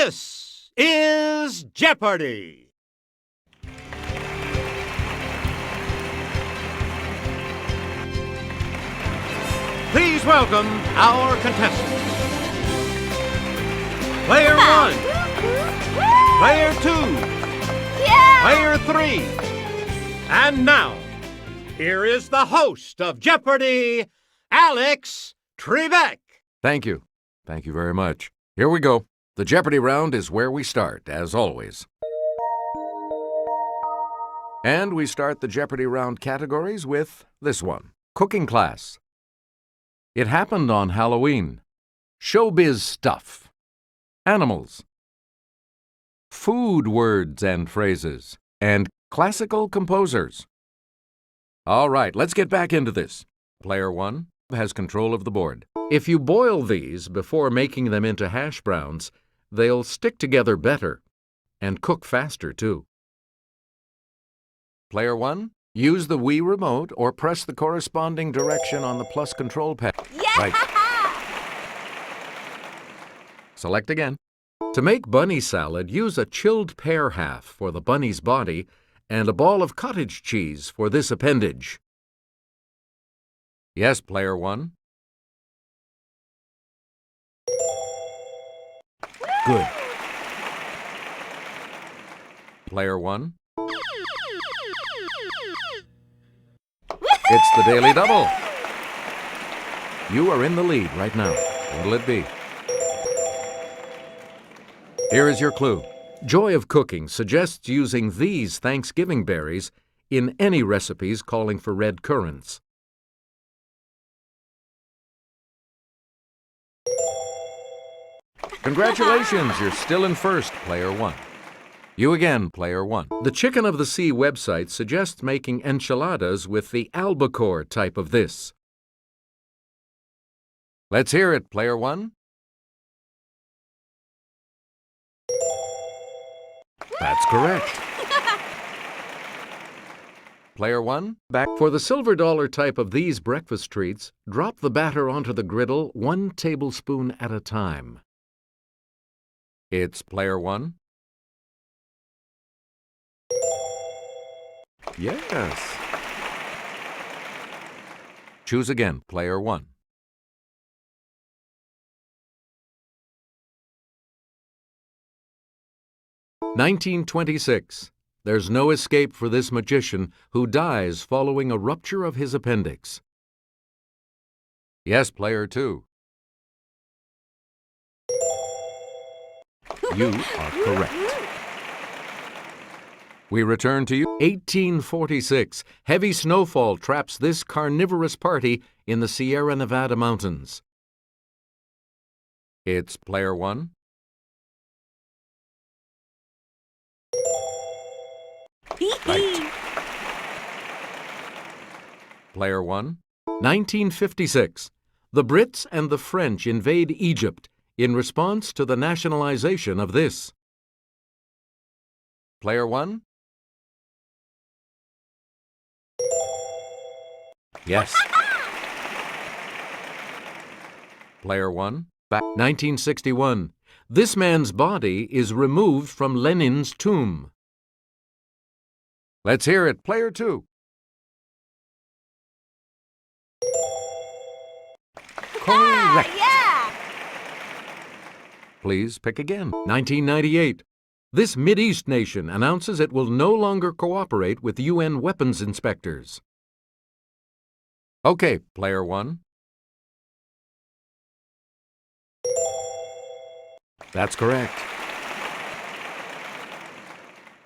This is Jeopardy! Please welcome our contestants. Player 1, Player 2, Player 3. And now, here is the host of Jeopardy, Alex Trebek. Thank you. Thank you very much. Here we go. The Jeopardy round is where we start, as always. And we start the Jeopardy round categories with this one. Cooking class. It happened on Halloween. Showbiz stuff. Animals. Food words and phrases. And classical composers. All right, let's get back into this. Player 1 has control of the board. If you boil these before making them into hash browns, they'll stick together better and cook faster, too. Player 1, use the Wii remote or press the corresponding direction on the plus control pad. Yeah! Right. Select again. To make bunny salad, use a chilled pear half for the bunny's body and a ball of cottage cheese for this appendage. Yes, Player 1. Good. Player 1. It's the Daily Double. You are in the lead right now. What'll it be? Here is your clue. Joy of Cooking suggests using these Thanksgiving berries in any recipes calling for red currants. Congratulations, you're still in first, Player 1. You again, Player 1. The Chicken of the Sea website suggests making enchiladas with the albacore type of this. Let's hear it, Player 1. That's correct. Player 1, back. For the silver dollar type of these breakfast treats, drop the batter onto the griddle 1 tablespoon at a time. It's Player 1. Yes. Choose again, Player 1. (1926). There's no escape for this magician who dies following a rupture of his appendix. Yes, Player 2. You are correct. We return to you. 1846. Heavy snowfall traps this carnivorous party in the Sierra Nevada mountains. It's Player 1. Right. Player 1. 1956. The Brits and the French invade Egypt in response to the nationalization of this. Player 1. Yes. Player 1. Back. 1961. This man's body is removed from Lenin's tomb. Let's hear it, Player 2. Correct. Yeah! Please pick again. 1998. This Mideast nation announces it will no longer cooperate with UN weapons inspectors. Okay, Player 1. That's correct.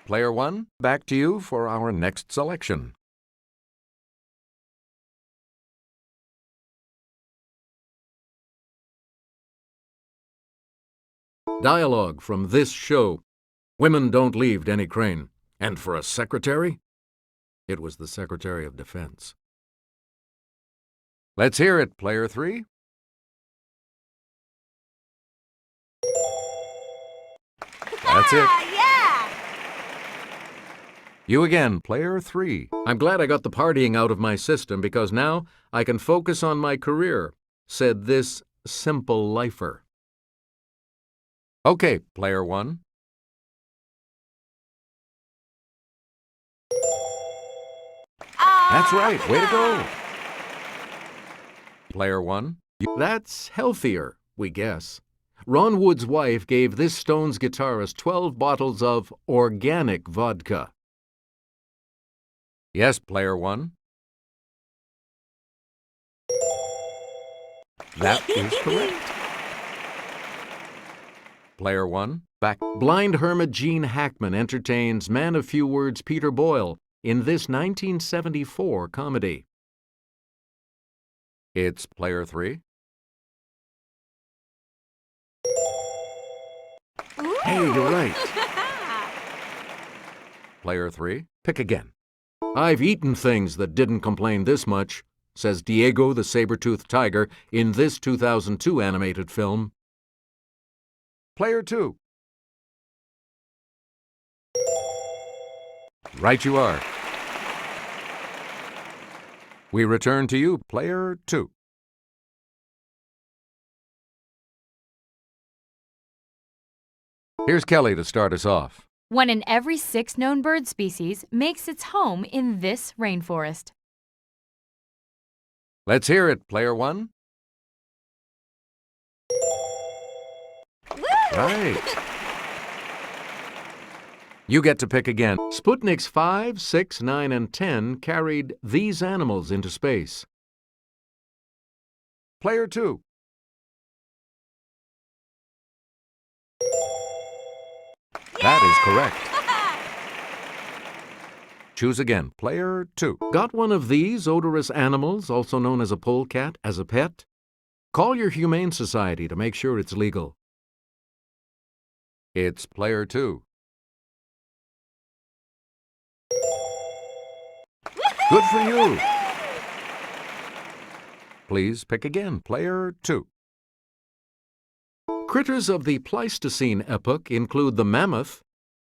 Player 1, back to you for our next selection. Dialogue from this show. Women don't leave Denny Crane. And for a secretary? It was the Secretary of Defense. Let's hear it, Player 3. That's it. Yeah! You again, Player 3. I'm glad I got the partying out of my system because now I can focus on my career, said this simple lifer. Okay, player one. That's right. Way to go. Player one. That's healthier, we guess. Ron Wood's wife gave this Stones guitarist 12 bottles of organic vodka. Yes, player one. That is correct. Player one. Back. Blind hermit Gene Hackman entertains man of few words Peter Boyle in this 1974 comedy. It's player three. Hey, you're right. Player three. Pick again. I've eaten things that didn't complain this much, says Diego the saber-toothed tiger in this 2002 animated film. Player two. Right you are. We return to you, player two. Here's Kelly to start us off. One in every 6 known bird species makes its home in this rainforest. Let's hear it, player one. Right. You get to pick again. Sputniks 5, 6, 9, and 10 carried these animals into space. Player two. That is correct. Choose again. Player two. Got one of these odorous animals, also known as a polecat, as a pet? Call your Humane Society to make sure it's legal. It's player two. Good for you. Please pick again. Player two. Critters of the Pleistocene epoch include the mammoth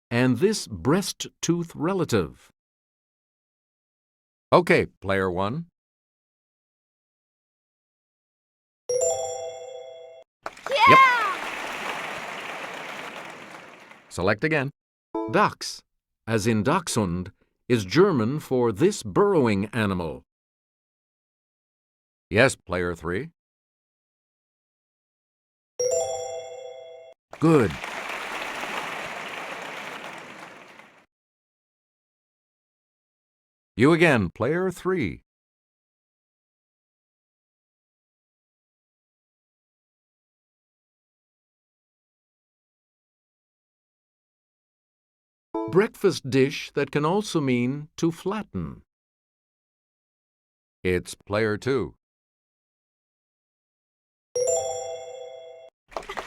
and this breast-tooth relative. Okay, player one. Yep. Select again. Dachs, as in Dachshund, is German for this burrowing animal. Yes, player three. Good. You again, player three. Breakfast dish that can also mean to flatten. It's player two.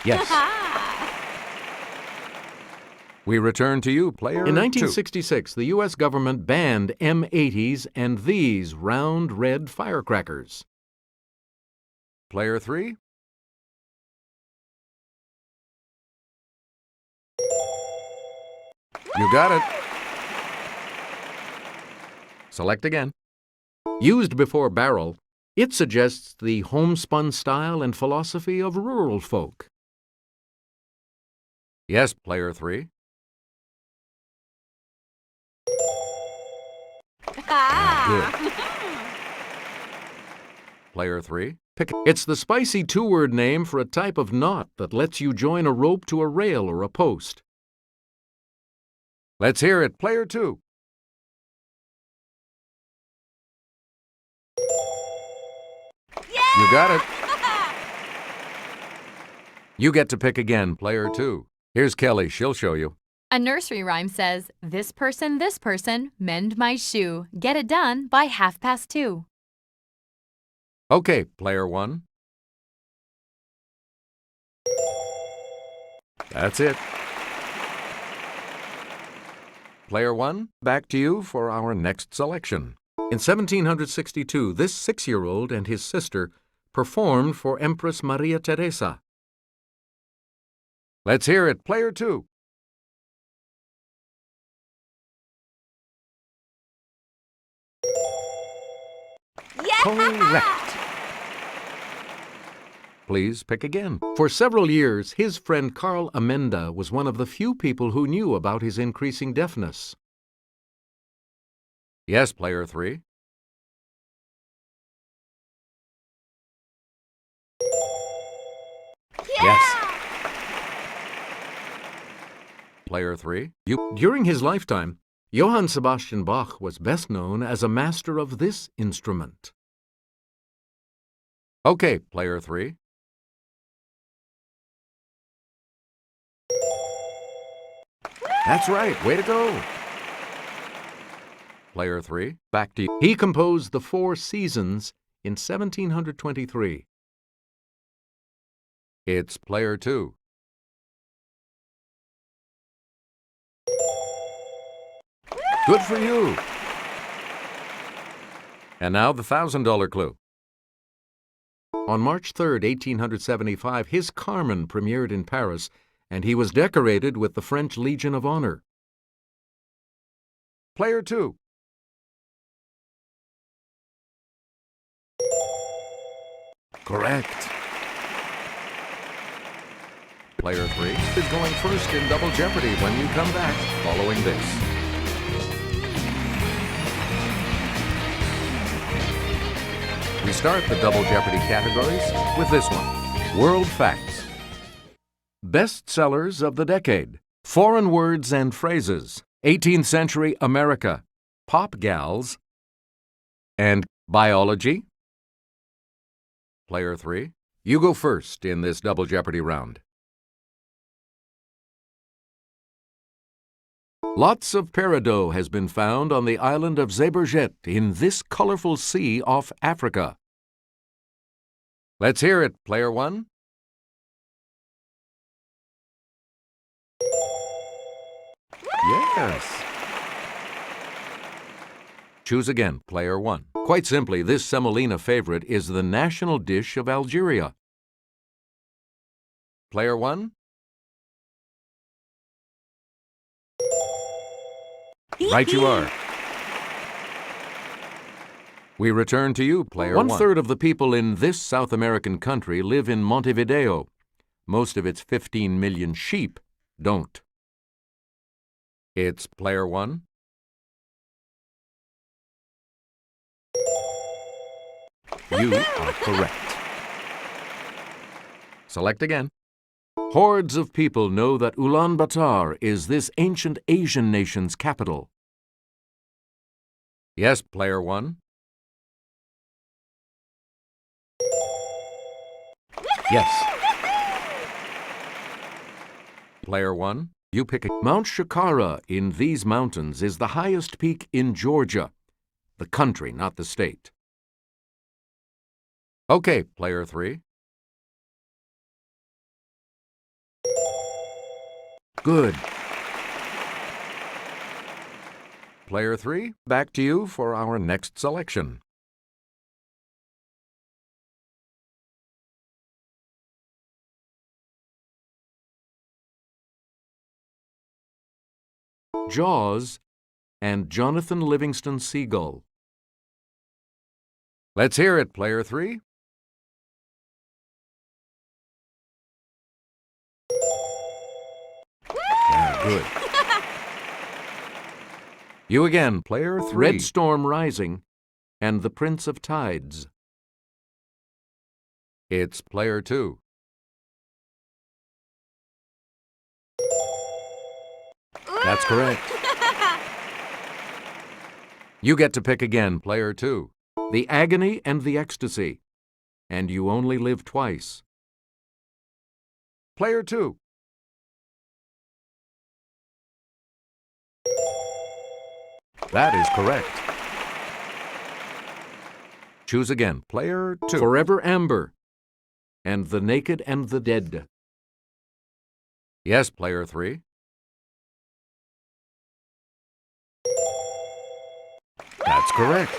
Yes. We return to you, player two. In 1966, the U.S. government banned M80s and these round red firecrackers. Player three. You got it. Select again. Used before barrel, it suggests the homespun style and philosophy of rural folk. Yes, player three. Good. Player three. Pick. It's the spicy two-word name for a type of knot that lets you join a rope to a rail or a post. Let's hear it, player two. You got it. You get to pick again, player two. Here's Kelly, she'll show you. A nursery rhyme says, this person, mend my shoe. Get it done by 2:30. Okay, player one. That's it. Player one, back to you for our next selection. In 1762, this 6-year-old and his sister performed for Empress Maria Theresa. Let's hear it, player two. Correct. Please pick again. For several years, his friend Carl Amenda was one of the few people who knew about his increasing deafness. Yes, player 3. Yes. Player 3. During his lifetime, Johann Sebastian Bach was best known as a master of this instrument. Okay, player 3. That's right. Way to go. Player 3, back to you. He composed the Four Seasons in 1723. It's player 2. Good for you. And now the $1,000 clue. On March 3, 1875, his Carmen premiered in Paris, and he was decorated with the French Legion of Honor. Player 2. Correct. Player 3 is going first in Double Jeopardy when you come back following this. We start the Double Jeopardy categories with this one. World Facts. Bestsellers of the decade. Foreign words and phrases. 18th century America. Pop gals. And biology. Player 3, you go first in this Double Jeopardy round. Lots of peridot has been found on the island of Zeebrugge in this colorful sea off Africa. Let's hear it, player 1. Yes. Choose again, player 1. Quite simply, this semolina favorite is the national dish of Algeria. Player 1. Right you are. We return to you, player 1. 1/3 of the people in this South American country live in Montevideo. Most of its 15 million sheep don't. It's player 1. You are correct. Select again. Hordes of people know that Ulaanbaatar is this ancient Asian nation's capital. Yes, player 1. Yes. Player 1, you pick it. Mount Shikara in these mountains is the highest peak in Georgia, the country, not the state. Okay, player 3. Good. Player 3, back to you for our next selection. Jaws and Jonathan Livingston Seagull. Let's hear it, player 3. Yeah, good. You again, player 3. Red Storm Rising and The Prince of Tides. It's player 2. That's correct. You get to pick again, player 2. The Agony and the Ecstasy. And You Only Live Twice. Player 2. That is correct. Choose again, player 2. Forever Amber and The Naked and the Dead. Yes, player 3. That's correct.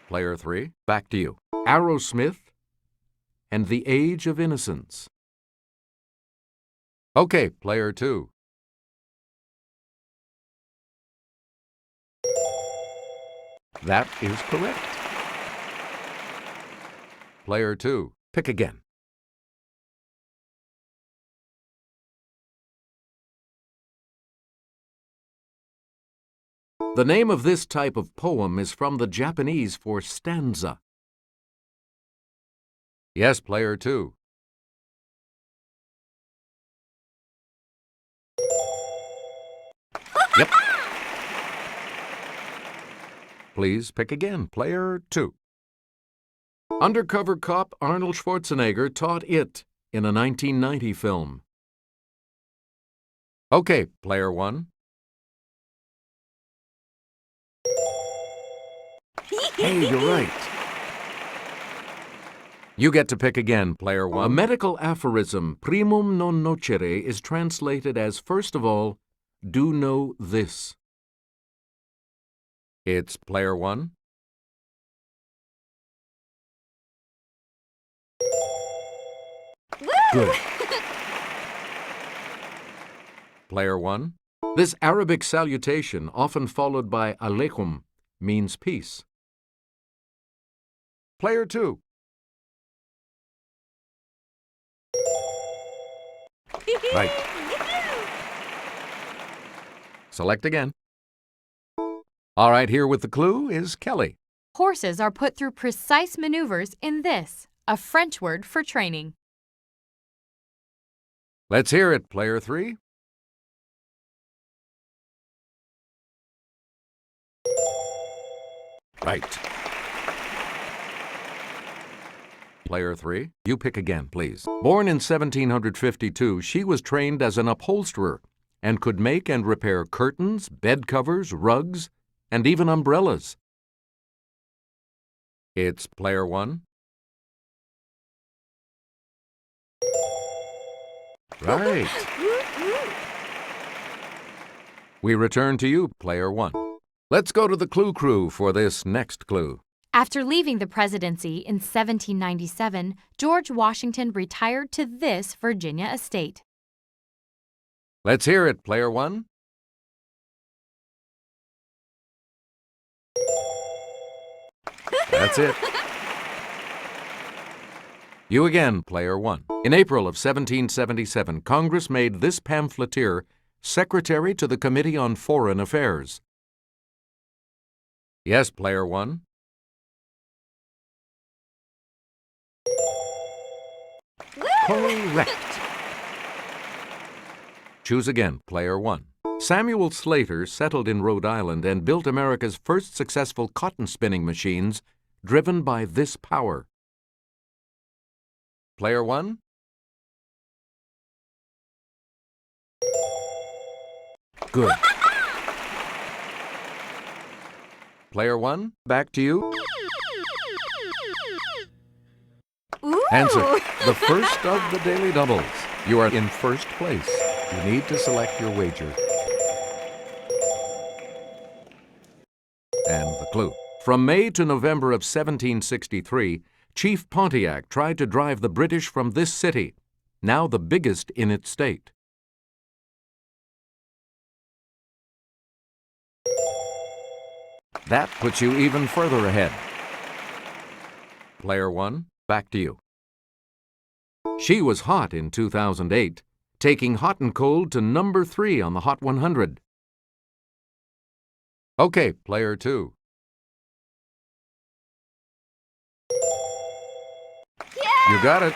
Player 3, back to you. Aerosmith and The Age of Innocence. Okay, player 2. That is correct. Player 2. Pick again. The name of this type of poem is from the Japanese for stanza. Yes, Player 2. Yep. Please pick again, Player 2. Undercover cop Arnold Schwarzenegger taught it in a 1990 film. Okay, Player 1. Hey, you're right. You get to pick again, Player 1. A medical aphorism, primum non nocere, is translated as, first of all, do know this. It's Player 1. Good. Player 1. This Arabic salutation, often followed by alaykum, means peace. Player 2. Right. Select again. All right, here with the clue is Kelly. Horses are put through precise maneuvers in this, a French word for training. Let's hear it, Player 3. Right. Player 3, you pick again, please. Born in 1752, she was trained as an upholsterer and could make and repair curtains, bed covers, rugs, and even umbrellas. It's Player 1. Right. We return to you, Player 1. Let's go to the Clue Crew for this next clue. After leaving the presidency in 1797, George Washington retired to this Virginia estate. Let's hear it, Player 1. That's it. You again, Player 1. In April of 1777, Congress made this pamphleteer secretary to the Committee on Foreign Affairs. Yes, Player 1. Correct. Choose again, Player 1. Samuel Slater settled in Rhode Island and built America's first successful cotton spinning machines driven by this power. Player 1. Good. Player 1, back to you. Ooh. Answer. The first of the daily doubles. You are in first place. You need to select your wager. And the clue. From May to November of 1763, Chief Pontiac tried to drive the British from this city, now the biggest in its state. That puts you even further ahead. Player 1, back to you. She was hot in 2008, taking hot and cold to number 3 on the Hot 100. Okay, Player 2. Yeah! You got it.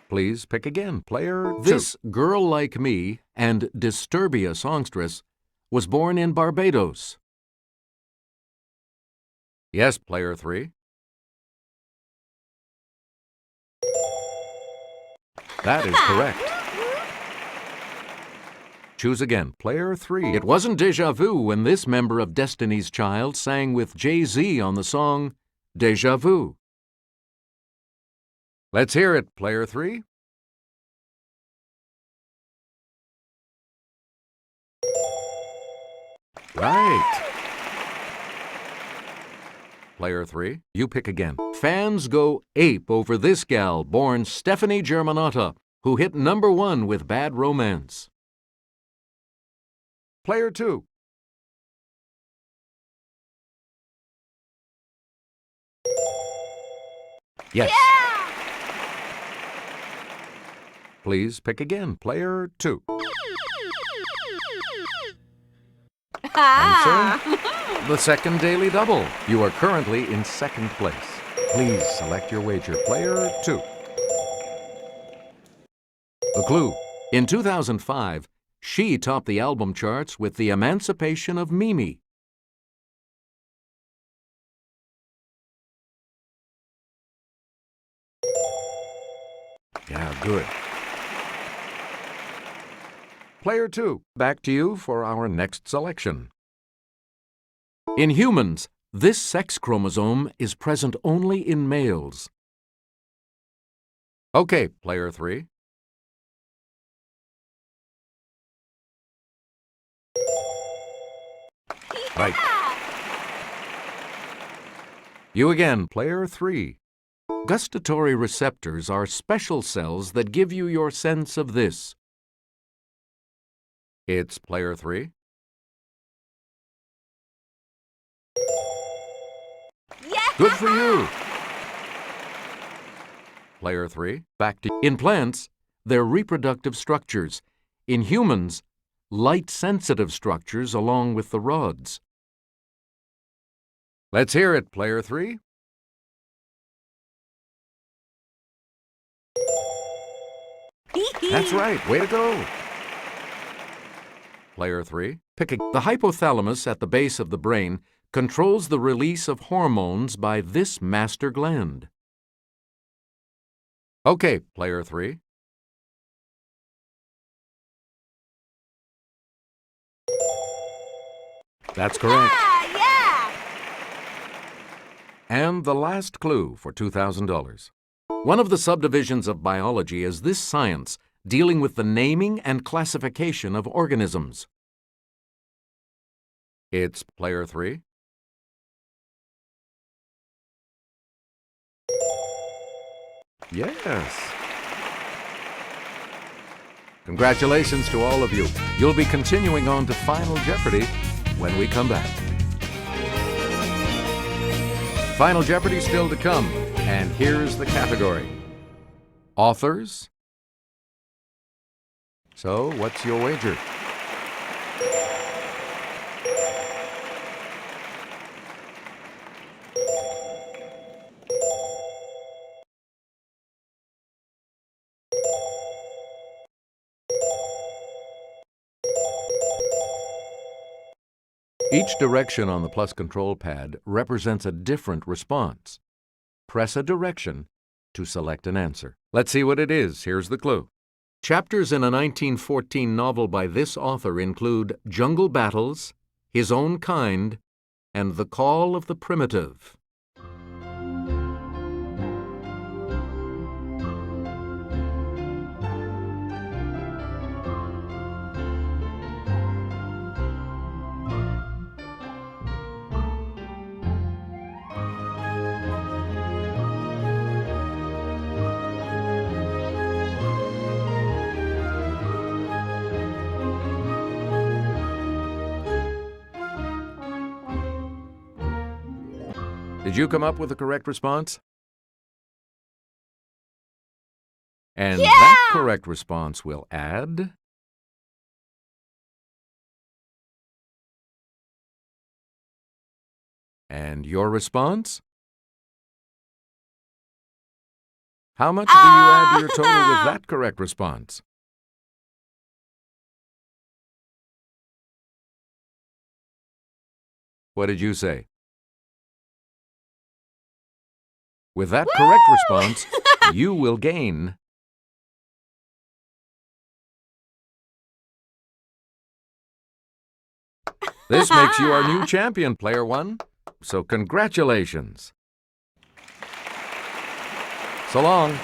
Please pick again, Player 2. This Girl Like Me and Disturbia songstress was born in Barbados. Yes, Player 3. That is correct. Choose again, Player 3. It wasn't Deja Vu when this member of Destiny's Child sang with Jay-Z on the song Deja Vu. Let's hear it, Player 3. Right. Player 3, you pick again. Fans go ape over this gal born Stephanie Germanotta, who hit number 1 with Bad Romance. Player 2. Yes. Yeah! Please pick again. Player 2. Ah! Answer: the second daily double. You are currently in second place. Please select your wager. Player 2. The clue: in 2005, she topped the album charts with The Emancipation of Mimi. Yeah, good. Player 2, back to you for our next selection. In humans, this sex chromosome is present only in males. Okay, Player 3. Right. You again, Player 3. Gustatory receptors are special cells that give you your sense of this. It's Player 3. Yeah! Good for you. Player 3, back to... In plants, they're reproductive structures. In humans, light-sensitive structures along with the rods. Let's hear it, Player 3. That's right. Way to go. Player 3, picking. The hypothalamus at the base of the brain controls the release of hormones by this master gland. Okay, Player 3. That's correct. Yeah! And the last clue for $2,000. One of the subdivisions of biology is this science dealing with the naming and classification of organisms. It's Player 3. Yes. Congratulations to all of you. You'll be continuing on to Final Jeopardy when we come back. Final Jeopardy still to come, and here's the category: authors. So, what's your wager? Each direction on the plus control pad represents a different response. Press a direction to select an answer. Let's see what it is. Here's the clue. Chapters in a 1914 novel by this author include Jungle Battles, His Own Kind, and The Call of the Primitive. Did you come up with the correct response? And that correct response will add... And your response? How much do you add to your total with that correct response? What did you say? With that correct response, you will gain This makes you our new champion, Player 1. So congratulations. So long.